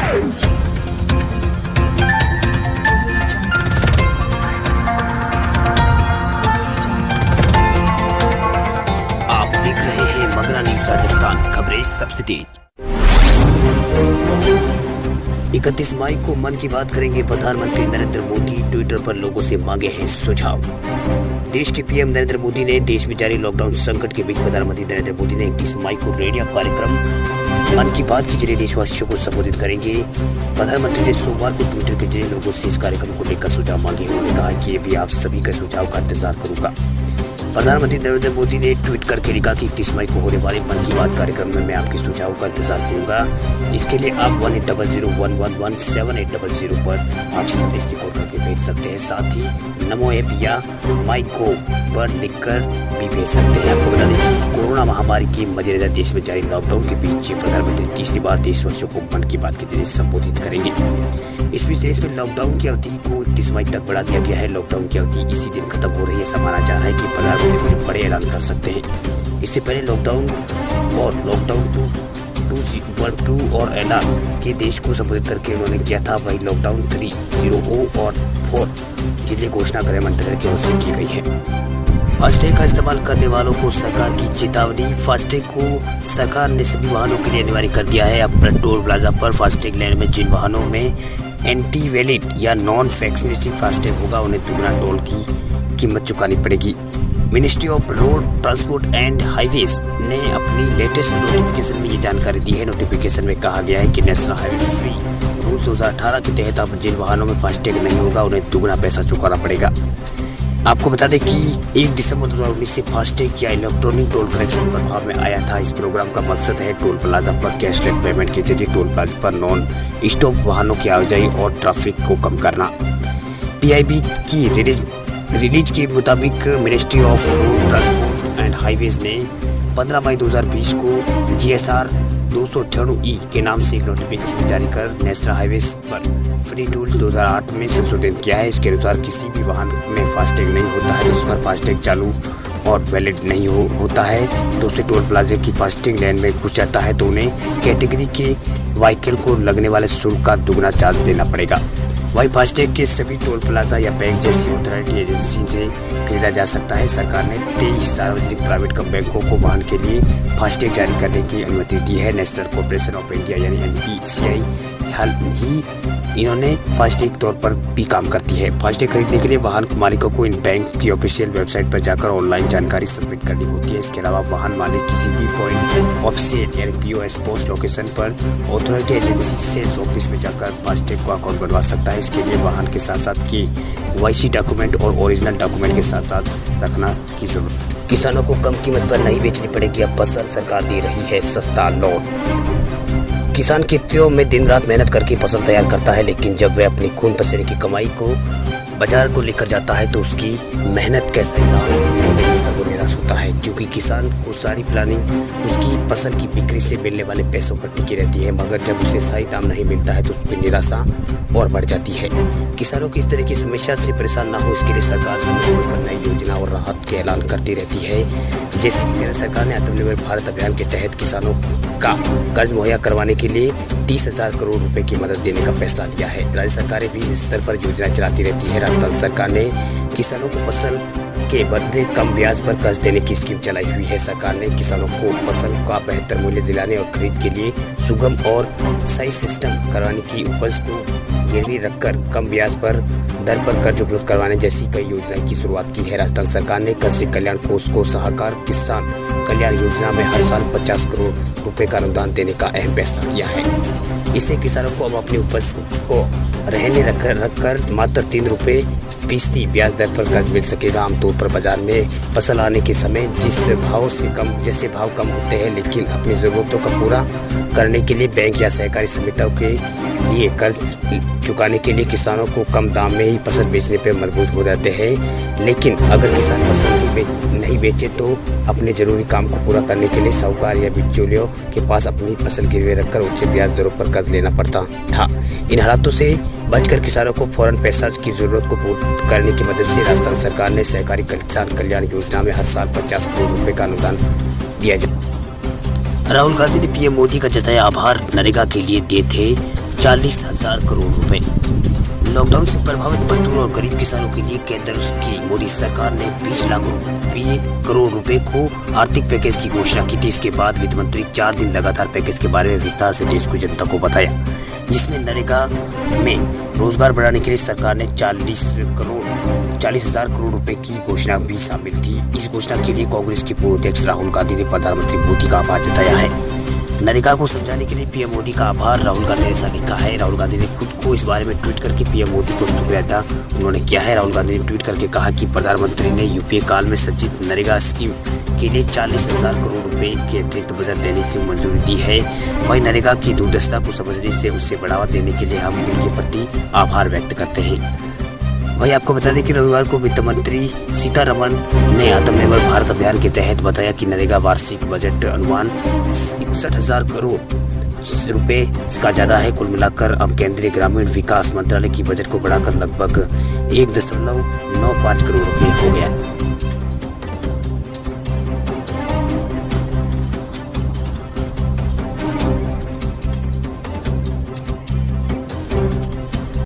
आप देख रहे हैं मगरा न्यूज राजस्थान, खबरें सबसे तेज। 31 मई को मन की बात करेंगे प्रधानमंत्री नरेंद्र मोदी। ट्विटर पर लोगों से मांगे हैं सुझाव। देश के पीएम नरेंद्र मोदी ने देश में जारी लॉकडाउन संकट के बीच प्रधानमंत्री नरेंद्र मोदी ने 31 मई को रेडियो कार्यक्रम मन की बात के जरिए देशवासियों को संबोधित करेंगे। प्रधानमंत्री ने सोमवार को ट्विटर के जरिए लोगों से इस कार्यक्रम को लेकर सुझाव मांगे। उन्होंने कहा कि भी आप सभी के सुझाव का इंतजार करूंगा। प्रधानमंत्री नरेंद्र मोदी ने ट्वीट करके लिखा कि 31 मई को होने वाले मन की बात कार्यक्रम में मैं आपके सुझाव का इंतजार करूंगा। इसके लिए आप 1800111780 पर आप संदेश रिकॉर्ड करके भेज सकते हैं। साथ ही नमो ऐप या माईगोव पर लिखकर भी भेज सकते हैं। आपको बता दें कि कोरोना महामारी के मद्देनजर देश में जारी लॉकडाउन के बीच प्रधानमंत्री तीसरी बार देशवासियों को मन की बात के जरिए संबोधित करेंगे। इस बीच देश में लॉकडाउन की अवधि को 31 मई तक बढ़ा दिया गया है। लॉकडाउन की अवधि इसी दिन खत्म हो रही है। ऐसा माना जा रहा है कि प्रधानमंत्री कुछ बड़े ऐलान कर सकते हैं। इससे पहले लॉकडाउन 2 और ऐलान के देश को संबोधित करके उन्होंने किया था। वही लॉकडाउन 3.0 और 4 के लिए घोषणा गृह मंत्रालय की ओर से की गई है। फास्टैग का इस्तेमाल करने वालों को सरकार की चेतावनी। फास्टैग को सरकार ने सभी वाहनों के लिए अनिवार्य कर दिया है। अब टोल प्लाजा पर फास्टैग लेने में जिन वाहनों में एंटी वैलिड या नॉन वैक्सीनेटेड फास्टैग होगा उन्हें दुगना टोल की कीमत चुकानी पड़ेगी। Ministry of road transport and highways ने अपनी लेटेस्ट नोटिफिकेशन में ये जानकारी दी है। नोटिफिकेशन में कहा गया है कि नेशनल हाईवे फ्री रूल 2018 के तहत अब जिन वाहनों में फास्टैग नहीं होगा उन्हें दुगना पैसा चुकाना पड़ेगा। आपको बता दें कि 1 दिसंबर 2019 से फास्टैग या इलेक्ट्रॉनिक टोल कलेक्शन प्रभाव में आया था। इस प्रोग्राम का मकसद है टोल प्लाजा पर कैशलेस पेमेंट के जरिए टोल प्लाजा पर नॉन स्टॉप वाहनों की आवाजाही और ट्रैफिक को कम करना। PIB की रिलीज के मुताबिक ministry of road transport and highways ने 15 मई 2020 को GSR 298E के नाम से एक नोटिफिकेशन जारी कर नेशनल हाईवेज पर फ्री टूल्स 2008 में संशोधन किया है। इसके अनुसार किसी भी वाहन में फास्टैग नहीं होता है तो उस पर फास्टैग चालू और वैलिड नहीं होता है तो उसे टोल प्लाजा की फास्टैग लेन में घुस जाता है तो उन्हें कैटेगरी के व्हीकल को लगने वाले शुल्क का दुगना चार्ज देना पड़ेगा। वही फास्टैग के सभी टोल प्लाजा या बैंक जैसी अथॉरिटी एजेंसी से खरीदा जा सकता है। सरकार ने 23 सार्वजनिक प्राइवेट बैंकों को वाहन के लिए फास्टैग जारी करने की अनुमति दी है। नेशनल कॉर्पोरेशन ऑफ इंडिया यानी NPCI हाल ही इन्होंने फास्टैग तौर पर भी काम करती है। फास्टैग खरीदने के लिए वाहन मालिकों को इन बैंक की ऑफिशियल वेबसाइट पर जाकर ऑनलाइन जानकारी सबमिट करनी होती है। इसके अलावा वाहन मालिक किसी भी पॉइंट ऑफ सेल यानी POS पोस्ट लोकेशन पर अथॉरिटी एजेंसी सेल्स ऑफिस में जाकर फास्टैग को अकाउंट बनवा सकता है। इसके लिए वाहन के साथ साथ KYC डॉक्यूमेंट और ओरिजिनल डॉक्यूमेंट के साथ साथ रखना की जरूरत। किसानों को कम कीमत पर नहीं बेचनी पड़ेगी। अब फसल सरकार दे रही है सस्ता लोन। किसान खेतों में दिन रात मेहनत करके फसल तैयार करता है, लेकिन जब वह अपनी खून पसीने की कमाई को बाजार को लेकर जाता है तो उसकी मेहनत का सही दाम नहीं मिलने पर वो निराश होता है। क्योंकि किसान को सारी प्लानिंग उसकी फसल की बिक्री से मिलने वाले पैसों पर टिकी रहती है, मगर जब उसे सही दाम नहीं मिलता है तो उसकी निराशा और बढ़ जाती है। किसानों की इस तरह की समस्या से परेशान न हो इसके लिए सरकार समय समय पर नई योजना और राहत के ऐलान करती रहती है। जैसे कि केंद्र सरकार ने आत्मनिर्भर भारत अभियान के तहत किसानों का कर्ज मुहैया करवाने के लिए 30,000 करोड़ रुपए की मदद देने का फैसला लिया है। राज्य सरकारें भी इस स्तर पर योजना चलाती रहती है। राजस्थान सरकार ने किसानों को फसल के बदले कम ब्याज पर कर्ज देने की स्कीम चलाई हुई है। सरकार ने किसानों को फसल का बेहतर मूल्य दिलाने और खरीद के लिए सुगम और सही सिस्टम करवाने की उपज को गिरवी रखकर कम ब्याज पर दर पर कर्ज उपलब्ध करवाने जैसी कई योजनाओं की शुरुआत की है। राजस्थान सरकार ने कृषि कल्याण कोष को सहकार किसान कल्याण योजना में हर साल 50 करोड़ रुपए का अनुदान देने का अहम फैसला किया है। इससे किसानों को अब अपनी उपज को रहने रखकर मात्र 3 रुपए फीसदी ब्याज दर पर कर्ज मिल सकेगा। आमतौर पर बाजार में फसल आने के समय जैसे भाव कम होते हैं, लेकिन अपनी ज़रूरतों का पूरा करने के लिए बैंक या सहकारी समितियों के लिए कर्ज चुकाने के लिए किसानों को कम दाम में ही फसल बेचने पर मजबूर हो जाते हैं। लेकिन अगर किसान फसल नहीं बेचे तो अपने जरूरी काम को पूरा करने के लिए साहूकार या बिचौलियों के पास अपनी फसल गिरवे रखकर उच्च ब्याज दरों पर कर्ज लेना पड़ता था। इन हालातों से बचकर किसानों को फौरन पैसा की जरूरत को पूर्ण करने की मदद से राजस्थान सरकार ने सहकारी किसान कल्याण योजना में हर साल 50 करोड़ रुपए का अनुदान दिया जाए। राहुल गांधी ने पीएम मोदी का जताया आभार। नरेगा के लिए दिए थे 40,000 करोड़ रुपए। लॉकडाउन से प्रभावित मजदूरों और गरीब किसानों के लिए केंद्र की मोदी सरकार ने 20 लाख करोड़ रुपए को आर्थिक पैकेज की घोषणा की थी। इसके बाद वित्त मंत्री 4 दिन लगातार पैकेज के बारे में विस्तार से देश की जनता को बताया, जिसमें नरेगा में रोजगार बढ़ाने के लिए सरकार ने 40,000 करोड़ रुपए की घोषणा भी शामिल थी। इस घोषणा के लिए कांग्रेस के पूर्व अध्यक्ष राहुल गांधी ने प्रधानमंत्री मोदी का आभार जताया है। नरेगा को समझाने के लिए पीएम मोदी का आभार राहुल गांधी ने ऐसा लिखा है। राहुल गांधी ने खुद को इस बारे में ट्वीट करके पीएम मोदी को शुक्रिया अदा उन्होंने किया है। राहुल गांधी ने ट्वीट करके कहा कि प्रधानमंत्री ने यूपीए काल में संचित नरेगा स्कीम के लिए 40,000 करोड़ रुपए के अतिरिक्त बजट देने की मंजूरी दी है। वहीं नरेगा की दुर्दशा को समझने से उससे बढ़ावा देने के लिए हम उनके प्रति आभार व्यक्त करते हैं। वहीं आपको बता दें कि रविवार को वित्त मंत्री सीतारमण ने आत्मनिर्भर भारत अभियान के तहत बताया कि नरेगा वार्षिक बजट अनुमान 61,000 करोड़ रुपए का ज्यादा है। कुल मिलाकर अब केंद्रीय ग्रामीण विकास मंत्रालय की बजट को बढ़ाकर लगभग 1.95 करोड़ रुपए हो गया।